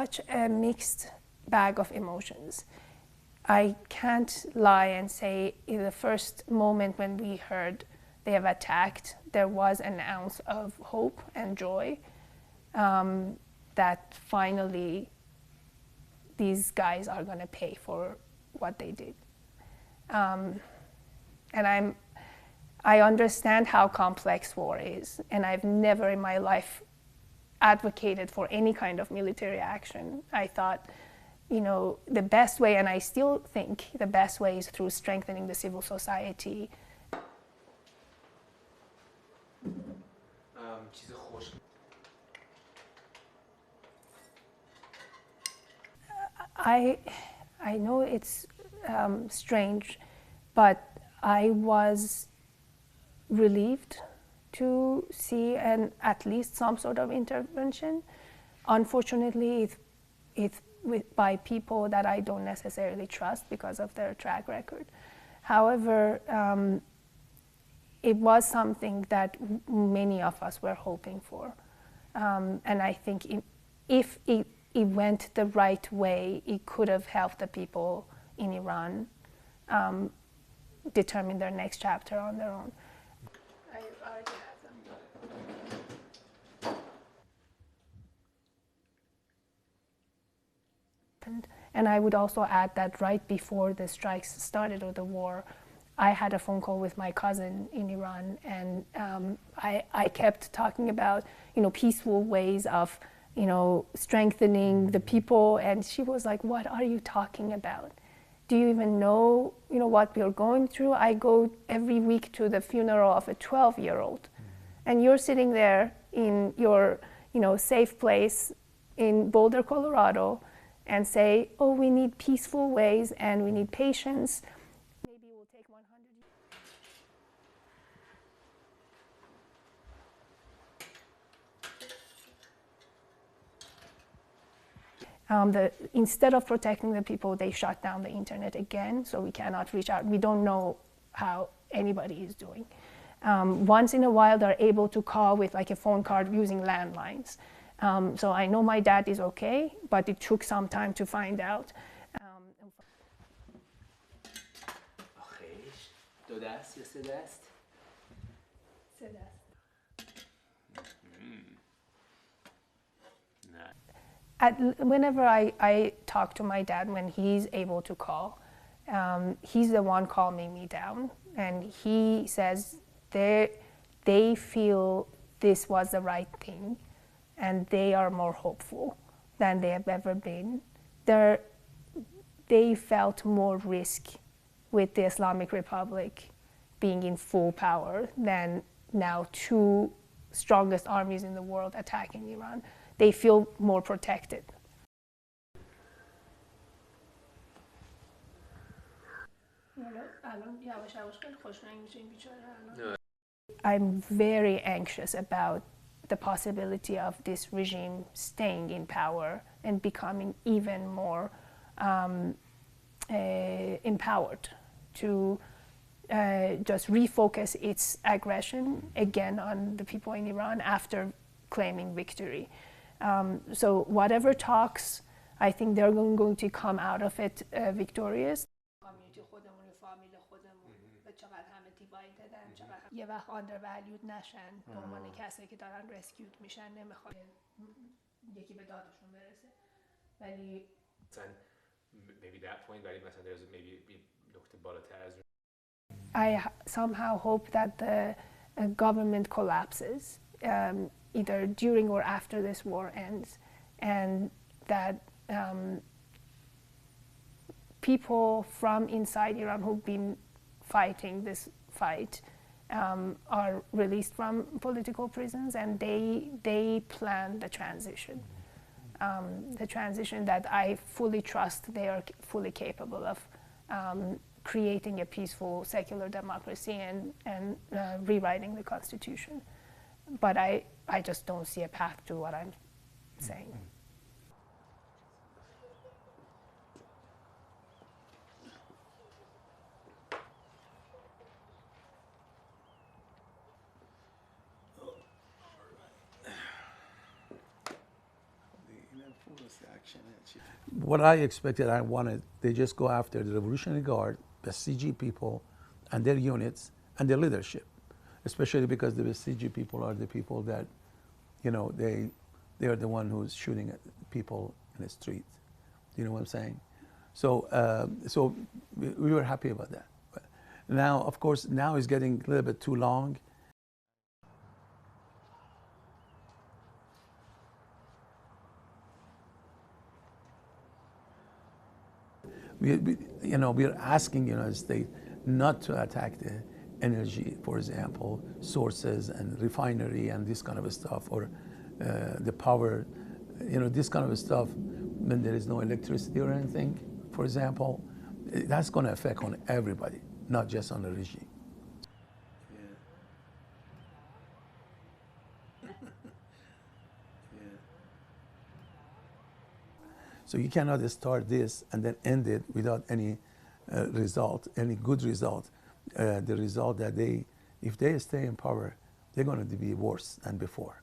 Such a mixed bag of emotions. I can't lie and say in the first moment when we heard they have attacked, there was an ounce of hope and joy that finally these guys are going to pay for what they did. And I understand how complex war is, and I've never in my life advocated for any kind of military action. I thought, you know, the best way, and I still think the best way, is through strengthening the civil society. I know it's strange, but I was relieved to see at least some sort of intervention. Unfortunately, it's by people that I don't necessarily trust because of their track record. However, it was something that many of us were hoping for. And I think if it went the right way, it could have helped the people in Iran determine their next chapter on their own. I already have them. And I would also add that right before the strikes started or the war, I had a phone call with my cousin in Iran, and I kept talking about, you know, peaceful ways of, you know, strengthening the people, and she was like, "What are you talking about? Do you even know, you know, what we're going through? I go every week to the funeral of a 12-year-old, and you're sitting there in your, you know, safe place in Boulder, Colorado, and say, oh, we need peaceful ways and we need patience. Maybe it will take 100 years. Instead of protecting the people, they shut down the internet again, so we cannot reach out. We don't know how anybody is doing. Once in a while, they're able to call with like a phone card using landlines. So I know my dad is okay, but it took some time to find out. Whenever I talk to my dad when he's able to call, he's the one calming me down, and he says they feel this was the right thing, and they are more hopeful than they have ever been. They felt more risk with the Islamic Republic being in full power than now two strongest armies in the world attacking Iran. They feel more protected. I'm very anxious about the possibility of this regime staying in power and becoming even more empowered to just refocus its aggression again on the people in Iran after claiming victory. So whatever talks, I think they're going to come out of it victorious. یه وقت undervalued نشن به عنوان کسایی که دارن rescued میشن، نمیخواد یکی به دادشون برسه. ولی maybe that point ولی مثلا there's maybe نقطه بالاتر از I somehow hope that the government collapses either during or after this war ends, and that people from inside Iran who've been fighting this fight are released from political prisons, and they plan the transition. The transition that I fully trust they are fully capable of creating a peaceful secular democracy and rewriting the constitution. But I just don't see a path to what I'm saying. What I expected, I wanted, they just go after the Revolutionary Guard, the CG people, and their units, and their leadership, especially because the CG people are the people that, you know, they are the one who's shooting at people in the street. You know what I'm saying? So we were happy about that. But now, of course, now it's getting a little bit too long. We're asking the United States not to attack the energy, for example, sources and refinery and this kind of stuff, or the power, this kind of stuff. When there is no electricity or anything, for example, that's going to affect on everybody, not just on the regime. So you cannot start this and then end it without any result, any good result. The result that if they stay in power, they're going to be worse than before.